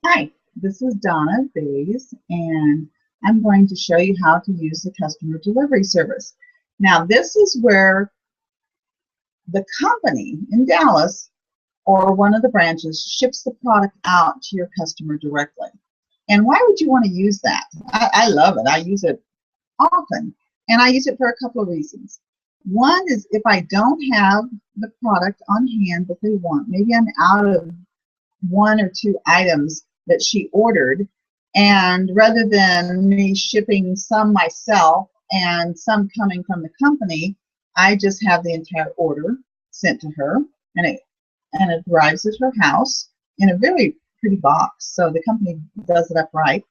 Hi, this is Donna Bays, and I'm going to show you how to use the customer delivery service. Now, this is where the company in Dallas or one of the branches ships the product out to your customer directly. And why would you want to use that? I love it. I use it often, and I use it for a couple of reasons. One is if I don't have the product on hand that they want, maybe I'm out of one or two items that she ordered, and rather than me shipping some myself and some coming from the company, I just have the entire order sent to her, and it arrives at her house in a very pretty box, so the company does it up right.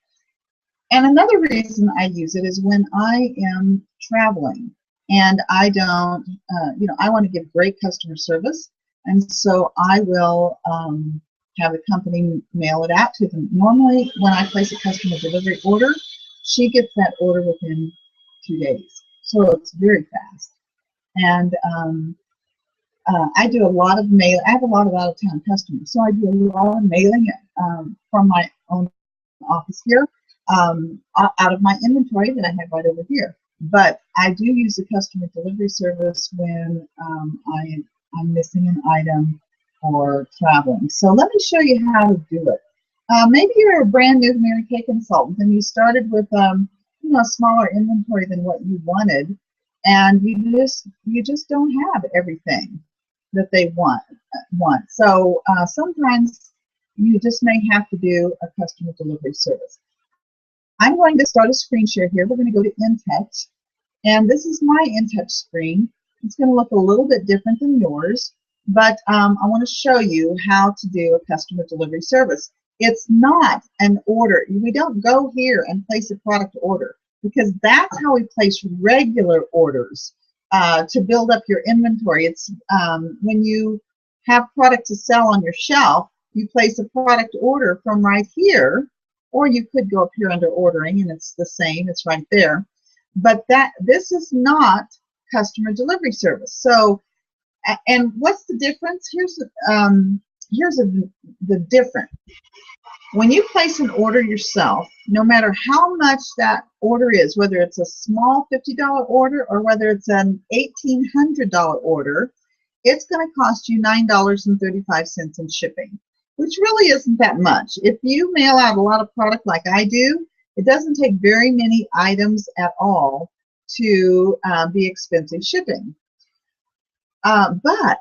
And another reason I use it is when I am traveling and I don't, I want to give great customer service, and so I will have the company mail it out to them. Normally, when I place a customer delivery order, she gets that order within 2 days, so it's very fast. And I do a lot of mail. I have a lot of out-of-town customers, so I do a lot of mailing from my own office here, out of my inventory that I have right over here. But I do use the customer delivery service when I'm missing an item or traveling. So let me show you how to do it. Maybe you're a brand new Mary Kay consultant and you started with a smaller inventory than what you wanted, and you just don't have everything that they want. So sometimes you just may have to do a customer delivery service. I'm going to start a screen share here. We're going to go to InTouch, and this is my InTouch screen. It's going to look a little bit different than yours, but I want to show you how to do a customer delivery service. It's not an order. We don't go here and place a product order, because that's how we place regular orders to build up your inventory. It's when you have product to sell on your shelf, you place a product order from right here, or you could go up here under ordering and it's the same, it's right there. But this is not customer delivery service. So, and what's the difference? Here's the difference. When you place an order yourself, no matter how much that order is, whether it's a small $50 order or whether it's an $1,800 order, it's going to cost you $9.35 in shipping, which really isn't that much. If you mail out a lot of product like I do, it doesn't take very many items at all to be expensive shipping. But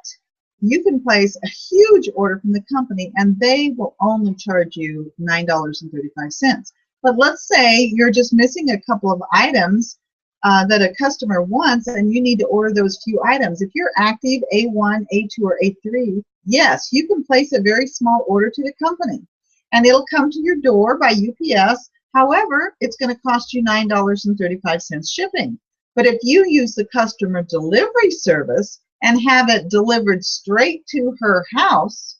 you can place a huge order from the company and they will only charge you $9.35. But let's say you're just missing a couple of items that a customer wants and you need to order those few items. If you're active A1, A2, or A3, yes, you can place a very small order to the company and it'll come to your door by UPS. However, it's going to cost you $9.35 shipping. But if you use the customer delivery service and have it delivered straight to her house,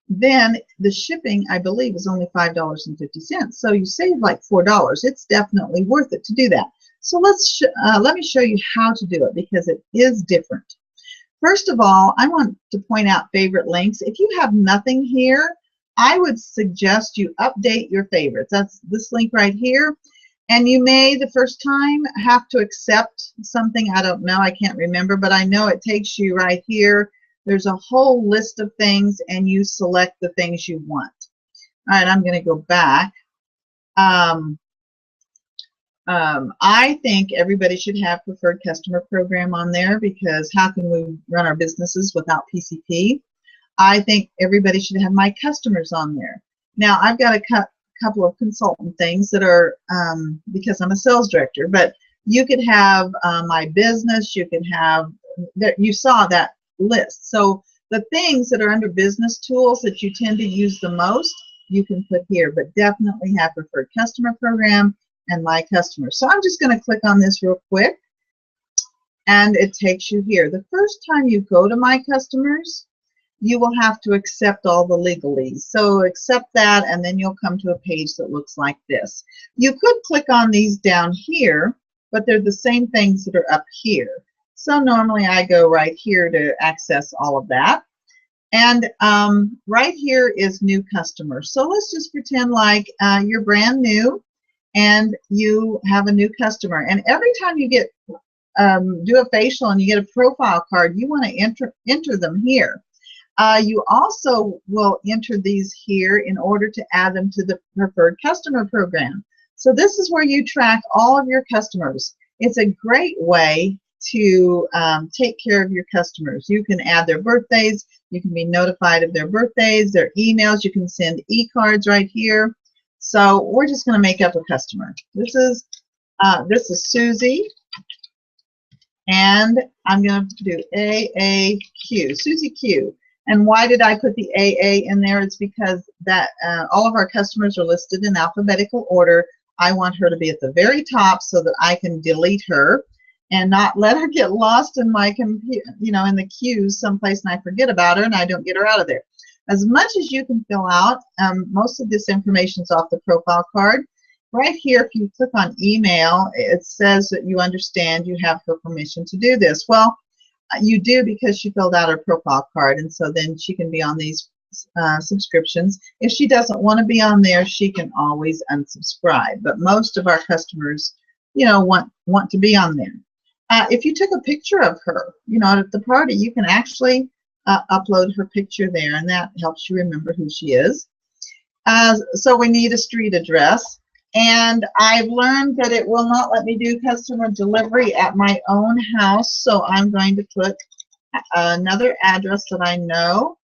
then the shipping, I believe, is only $5.50. So you save like $4. It's definitely worth it to do that. So let me show you how to do it, because it is different. First of all, I want to point out favorite links. If you have nothing here, I would suggest you update your favorites. That's this link right here. And you may, the first time, have to accept something. I don't know. I can't remember. But I know it takes you right here. There's a whole list of things, and you select the things you want. All right, I'm going to go back. I think everybody should have preferred customer program on there, because how can we run our businesses without PCP? I think everybody should have my customers on there. Now, I've got a couple of consultant things that are because I'm a sales director, but you could have my business, you could have, you saw that list. So the things that are under business tools that you tend to use the most, you can put here, but definitely have preferred customer program and my customers. So I'm just going to click on this real quick and it takes you here. The first time you go to my customers, you will have to accept all the legalese. So accept that, and then you'll come to a page that looks like this. You could click on these down here, but they're the same things that are up here. So normally I go right here to access all of that. And right here is new customer. So let's just pretend like you're brand new and you have a new customer. And every time you get do a facial and you get a profile card, you want to enter them here. You also will enter these here in order to add them to the preferred customer program. So this is where you track all of your customers. It's a great way to take care of your customers. You can add their birthdays. You can be notified of their birthdays, their emails. You can send e-cards right here. So we're just going to make up a customer. This is Susie, and I'm going to do AAQ, Susie Q. And why did I put the AA in there? It's because that all of our customers are listed in alphabetical order. I want her to be at the very top so that I can delete her and not let her get lost in my computer, you know, in the queues someplace, and I forget about her and I don't get her out of there. As much as you can fill out, most of this information is off the profile card. Right here, if you click on email, it says that you understand you have her permission to do this. Well, you do, because she filled out her profile card, and so then she can be on these subscriptions. If she doesn't want to be on there, she can always unsubscribe. But most of our customers, you know, want to be on there. If you took a picture of her, you know, at the party, you can actually upload her picture there, and that helps you remember who she is. So we need a street address. And I've learned that it will not let me do customer delivery at my own house, so I'm going to put another address that I know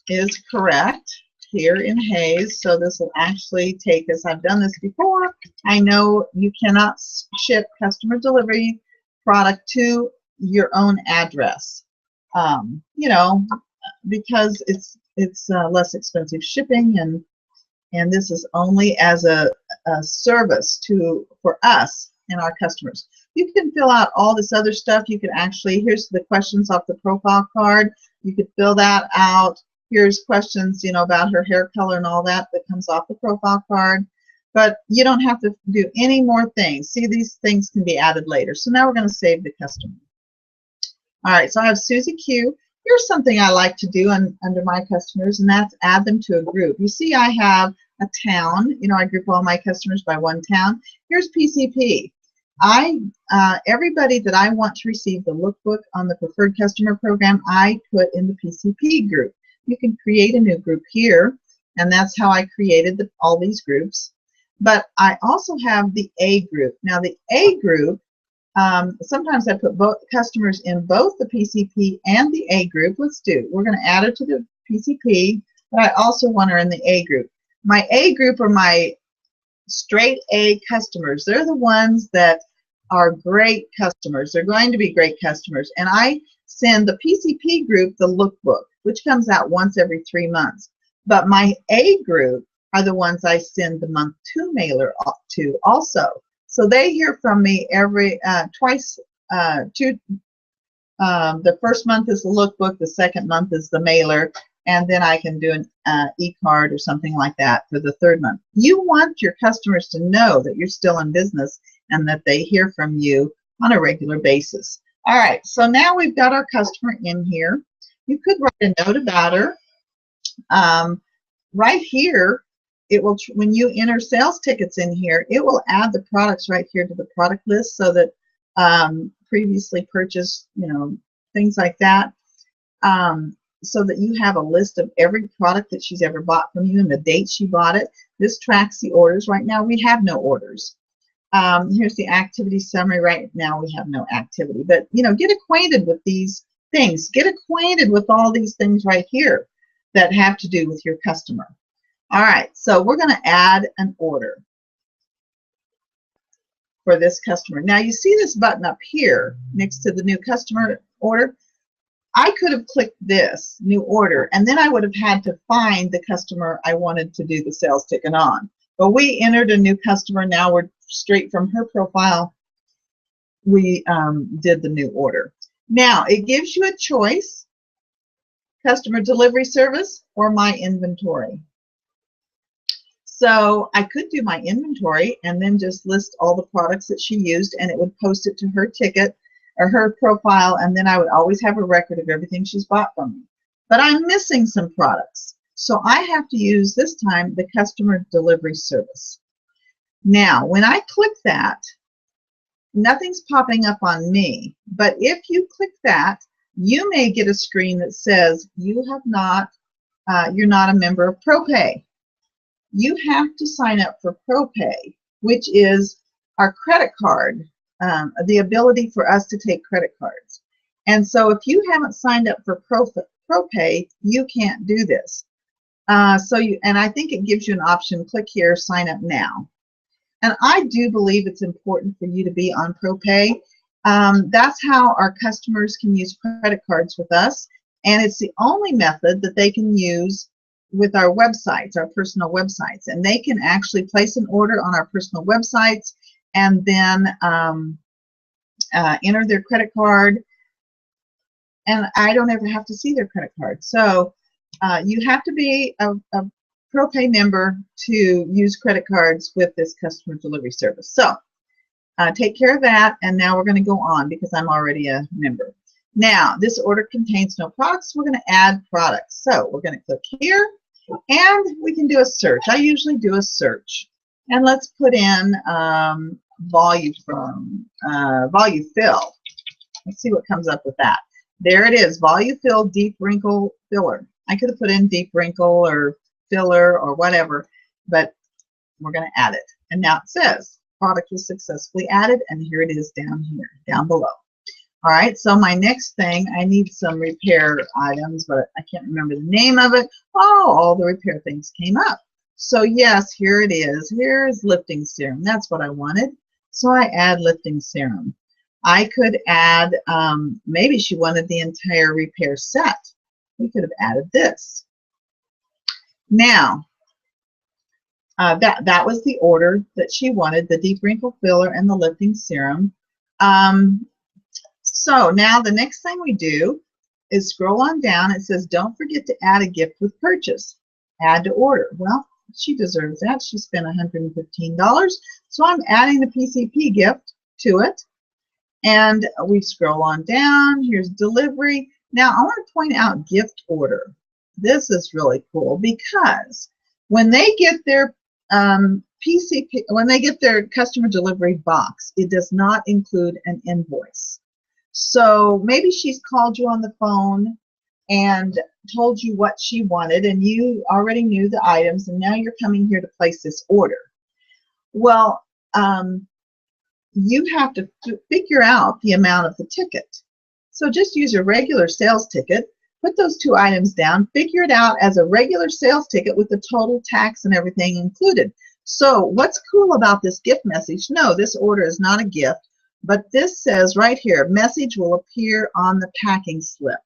is correct here in Hays. So this will actually take us, I've done this before, I know you cannot ship customer delivery product to your own address, you know, because it's less expensive shipping, and this is only as a service for us and our customers. You can fill out all this other stuff. You can actually, here's the questions off the profile card. You could fill that out. Here's questions, you know, about her hair color and all that comes off the profile card. But you don't have to do any more things. See, these things can be added later. So now we're going to save the customer. All right, so I have Susie Q. Here's something I like to do under my customers, and that's add them to a group. You see, I have a town. You know, I group all my customers by one town. Here's PCP. Everybody that I want to receive the lookbook on the preferred customer program, I put in the PCP group. You can create a new group here, and that's how I created all these groups. But I also have the A group. Now, the A group, sometimes I put both customers in both the PCP and the A group. Let's do. We're going to add her to the PCP, but I also want her in the A group. My A group are my straight A customers. They're the ones that are great customers. They're going to be great customers. And I send the PCP group the lookbook, which comes out once every 3 months. But my A group are the ones I send the month 2 mailer to also. So they hear from me every twice. The first month is the lookbook, the second month is the mailer, and then I can do an e-card or something like that for the third month. You want your customers to know that you're still in business and that they hear from you on a regular basis. All right, so now we've got our customer in here. You could write a note about her. Right here, it will, when you enter sales tickets in here, it will add the products right here to the product list, so that previously purchased, you know, things like that, so that you have a list of every product that she's ever bought from you and the date she bought it. This tracks the orders. Right now we have no orders. Here's the activity summary. Right now we have no activity, but you know, get acquainted with these things. Get acquainted with all these things right here that have to do with your customer. All right, so we're going to add an order for this customer. Now you see this button up here next to the new customer order. I could have clicked this new order, and then I would have had to find the customer I wanted to do the sales ticket on. But we entered a new customer. Now we're straight from her profile. We did the new order. Now it gives you a choice: customer delivery service or my inventory. So I could do my inventory and then just list all the products that she used, and it would post it to her ticket or her profile, and then I would always have a record of everything she's bought from me. but I'm missing some products. So I have to use, this time, the customer delivery service. Now, when I click that, nothing's popping up on me, but if you click that, you may get a screen that says you have not, you're not a member of ProPay. You have to sign up for ProPay, which is our credit card, the ability for us to take credit cards. And so if you haven't signed up for ProPay, you can't do this. And I think it gives you an option, click here, sign up now. And I do believe it's important for you to be on ProPay. That's how our customers can use credit cards with us. And it's the only method that they can use with our websites, our personal websites. And they can actually place an order on our personal websites and then enter their credit card. And I don't ever have to see their credit card. So you have to be a ProPay member to use credit cards with this customer delivery service. So take care of that, and now we're going to go on because I'm already a member. Now, this order contains no products. We're going to add products. So we're going to click here, and we can do a search. I usually do a search. And let's put in Volufill. Let's see what comes up with that. There it is, Volufill Deep Wrinkle Filler. I could have put in deep wrinkle or filler or whatever, but we're going to add it. And now it says product was successfully added, and here it is down here, down below. All right, so my next thing, I need some repair items, but I can't remember the name of it. Oh, all the repair things came up. So yes, here it is. Here's lifting serum. That's what I wanted. So I add lifting serum. I could add, maybe she wanted the entire repair set. We could have added this. Now, that was the order that she wanted, the deep wrinkle filler and the lifting serum. So now the next thing we do is scroll on down. It says, don't forget to add a gift with purchase. Add to order. Well, she deserves that. She spent $115. So I'm adding the PCP gift to it. And we scroll on down. Here's delivery. Now I want to point out gift order. This is really cool because when they get their PCP, when they get their customer delivery box, it does not include an invoice. So maybe she's called you on the phone and told you what she wanted, and you already knew the items, and now you're coming here to place this order. Well, you have to figure out the amount of the ticket. So just use your regular sales ticket, put those two items down, figure it out as a regular sales ticket with the total tax and everything included. So what's cool about this gift message? No, this order is not a gift, but this says right here, message will appear on the packing slip.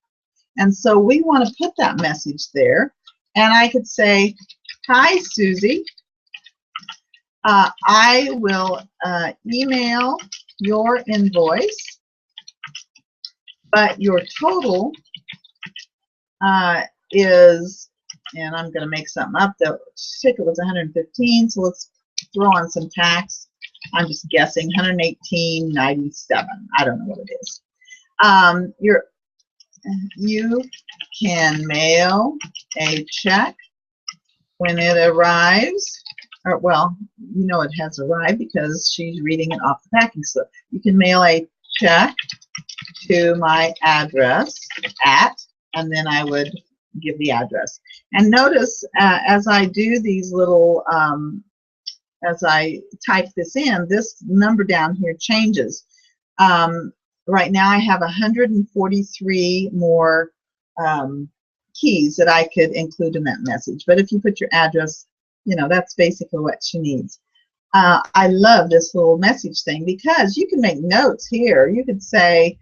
And so we want to put that message there. And I could say, hi, Susie. I will email your invoice, but your total is, and I'm going to make something up, the ticket was $115, so let's throw on some tax. I'm just guessing $118.97. I don't know what it is. You can mail a check when it arrives. Or, well, you know it has arrived because she's reading it off the packing slip. You can mail a check to my address at, and then I would give the address. And notice as I do these little, as I type this in, this number down here changes. Right now I have 143 more keys that I could include in that message. But if you put your address, you know, that's basically what she needs. I love this little message thing because you can make notes here. You could say,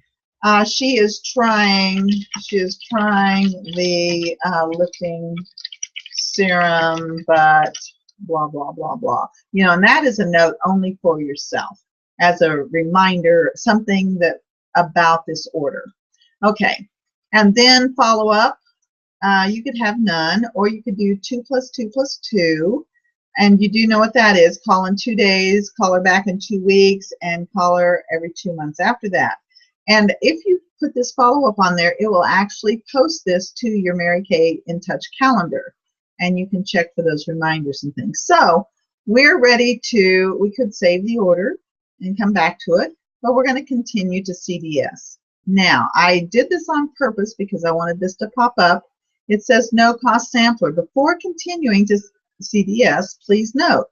she is trying the lifting serum, but blah, blah, blah, blah. You know, and that is a note only for yourself as a reminder, something that about this order. Okay, and then follow up. You could have none, or you could do 2 + 2 + 2, and you do know what that is. Call in 2 days, call her back in 2 weeks, and call her every 2 months after that. And if you put this follow-up on there, it will actually post this to your Mary Kay in Touch calendar. And you can check for those reminders and things. So we're ready to, we could save the order and come back to it, but we're going to continue to CDS. Now, I did this on purpose because I wanted this to pop up. It says no cost sampler. Before continuing to CDS, please note,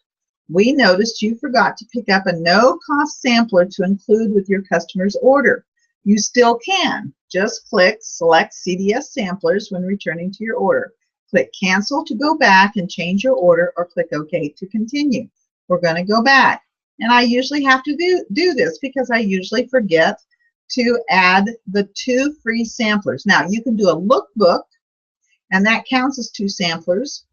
we noticed you forgot to pick up a no cost sampler to include with your customer's order. You still can. Just click Select CDS Samplers when returning to your order. Click Cancel to go back and change your order, or click OK to continue. We're going to go back. And I usually have to do this because I usually forget to add the 2 free samplers. Now, you can do a lookbook, and that counts as 2 samplers,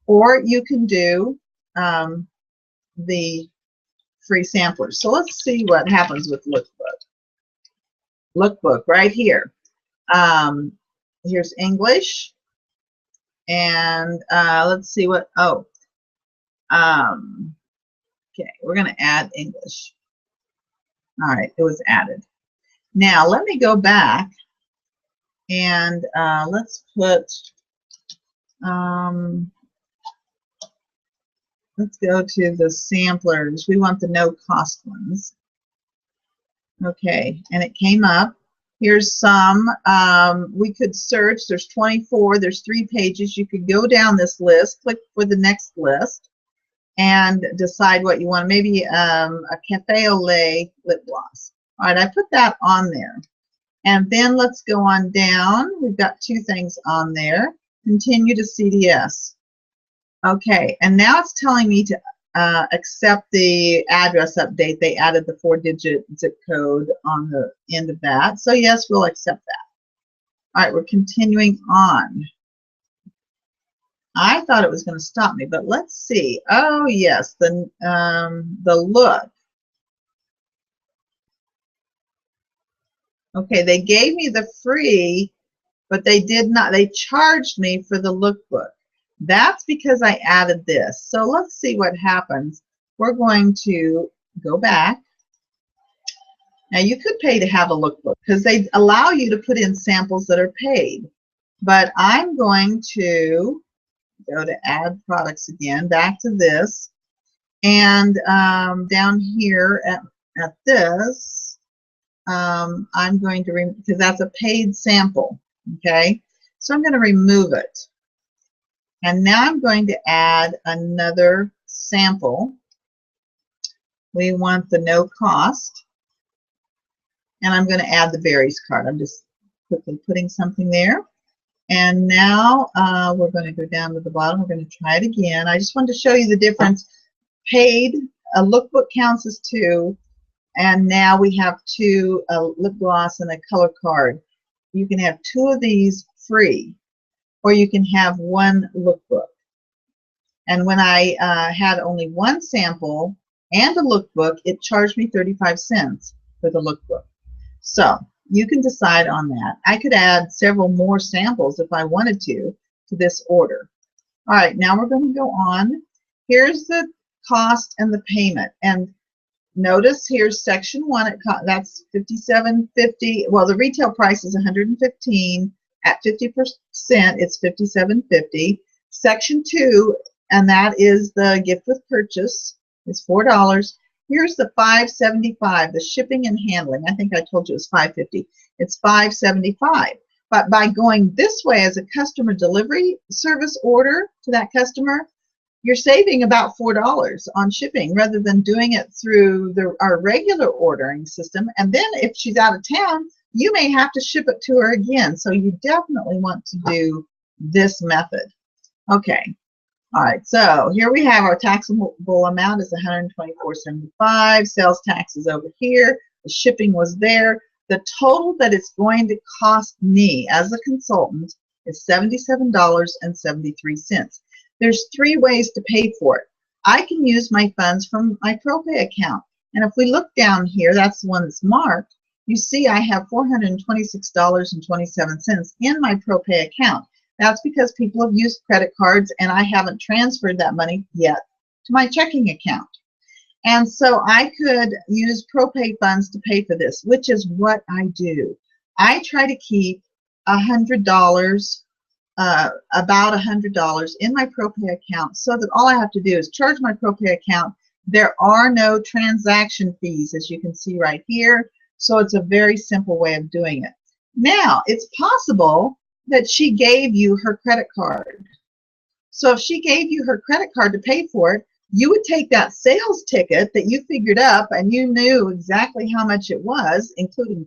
or you can do the free samplers. So let's see what happens with lookbook. Lookbook right here. Here's English, and let's see what, okay, we're going to add English. All right, it was added. Now let me go back and let's put, let's go to the samplers. We want the no cost ones. Okay, and it came up. Here's some. We could search. There's 24. There's 3 pages. You could go down this list, click for the next list, and decide what you want. Maybe a Cafe au Lait lip gloss. All right, I put that on there. And then let's go on down. We've got 2 things on there. Continue to CDS. Okay, and now it's telling me to accept the address update. They added the 4-digit zip code on the end of that. So yes, we'll accept that. All right, we're continuing on. I thought it was going to stop me, but let's see. Oh yes, the look. Okay, they gave me the free, but they did not. They charged me for the lookbook. That's because I added this. So let's see what happens. We're going to go back. Now you could pay to have a lookbook because they allow you to put in samples that are paid. But I'm going to go to Add Products again, back to this. And down here at this, I'm going to, because that's a paid sample, okay? So I'm going to remove it. And now I'm going to add another sample. We want the no cost. And I'm going to add the berries card. I'm just quickly putting something there. And now we're going to go down to the bottom. We're going to try it again. I just wanted to show you the difference. Paid, a lookbook counts as 2. And now we have 2, a lip gloss and a color card. You can have 2 of these free, or you can have 1 lookbook. And when I had only 1 sample and a lookbook, it charged me 35 cents for the lookbook. So you can decide on that. I could add several more samples if I wanted to this order. All right, now we're going to go on. Here's the cost and the payment. And notice here's section 1. That's $57.50. Well, the retail price is $115. At 50%, it's $57.50. Section 2, and that is the gift with purchase, is $4. Here's the $5.75, the shipping and handling. I think I told you it was $5.50. It's $5.75. But by going this way as a customer delivery service order to that customer, you're saving about $4 on shipping rather than doing it through our regular ordering system. And then if she's out of town, you may have to ship it to her again. So you definitely want to do this method. Okay. All right. So here we have our taxable amount is $124.75. Sales tax is over here. The shipping was there. The total that it's going to cost me as a consultant is $77.73. There's 3 ways to pay for it. I can use my funds from my ProPay account. And if we look down here, that's the one that's marked. You see I have $426.27 in my ProPay account. That's because people have used credit cards and I haven't transferred that money yet to my checking account. And so I could use ProPay funds to pay for this, which is what I do. I try to keep $100, about $100 in my ProPay account, so that all I have to do is charge my ProPay account. There are no transaction fees, as you can see right here. So it's a very simple way of doing it. Now, it's possible that she gave you her credit card. So if she gave you her credit card to pay for it, you would take that sales ticket that you figured up and you knew exactly how much it was, including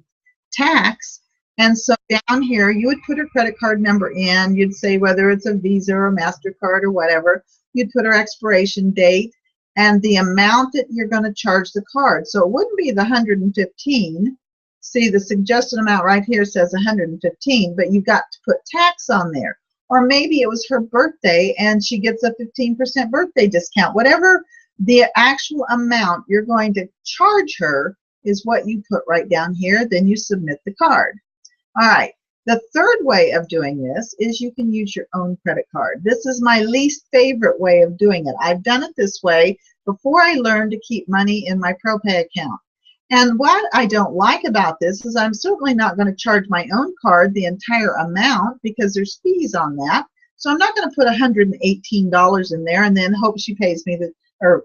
tax. And so down here, you would put her credit card number in. You'd say whether it's a Visa or MasterCard or whatever. You'd put her expiration date and the amount that you're going to charge the card. So it wouldn't be the 115. See, the suggested amount right here says 115, but you've got to put tax on there. Or maybe it was her birthday and she gets a 15% birthday discount. Whatever the actual amount you're going to charge her is what you put right down here. Then you submit the card. All right. The third way of doing this is you can use your own credit card. This is my least favorite way of doing it. I've done it this way before I learned to keep money in my ProPay account. And what I don't like about this is I'm certainly not going to charge my own card the entire amount because there's fees on that. So I'm not going to put $118 in there and then hope she pays me or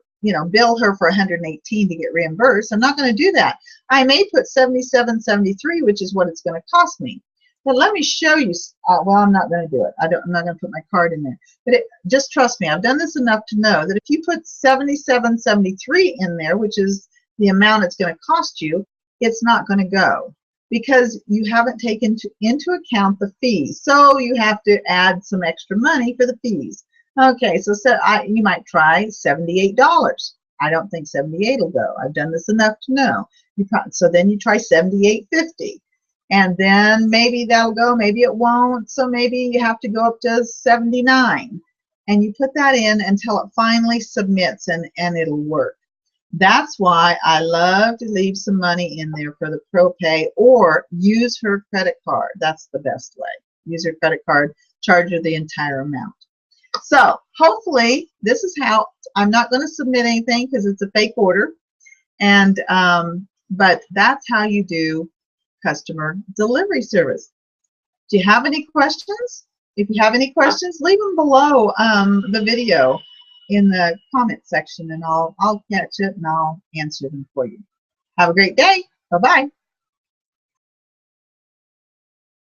bill her for $118 to get reimbursed. I'm not going to do that. I may put $77.73, which is what it's going to cost me. But let me show you. Well, I'm not going to do it. I'm not going to put my card in there. But just trust me. I've done this enough to know that if you put $77.73 in there, which is the amount it's going to cost you, it's not going to go because you haven't taken into account the fees. So you have to add some extra money for the fees. Okay, so you might try $78. I don't think 78 will go. I've done this enough to know. So then you try $78.50. And then maybe that'll go, maybe it won't. So maybe you have to go up to $79. And you put that in until it finally submits and it'll work. That's why I love to leave some money in there for the ProPay or use her credit card. That's the best way. Use her credit card, charge her the entire amount. So hopefully this is how, I'm not going to submit anything because it's a fake order. And but that's how you do customer delivery service. Do you have any questions? If you have any questions, leave them below the video in the comment section, and I'll catch it and I'll answer them for you. Have a great day. Bye-bye.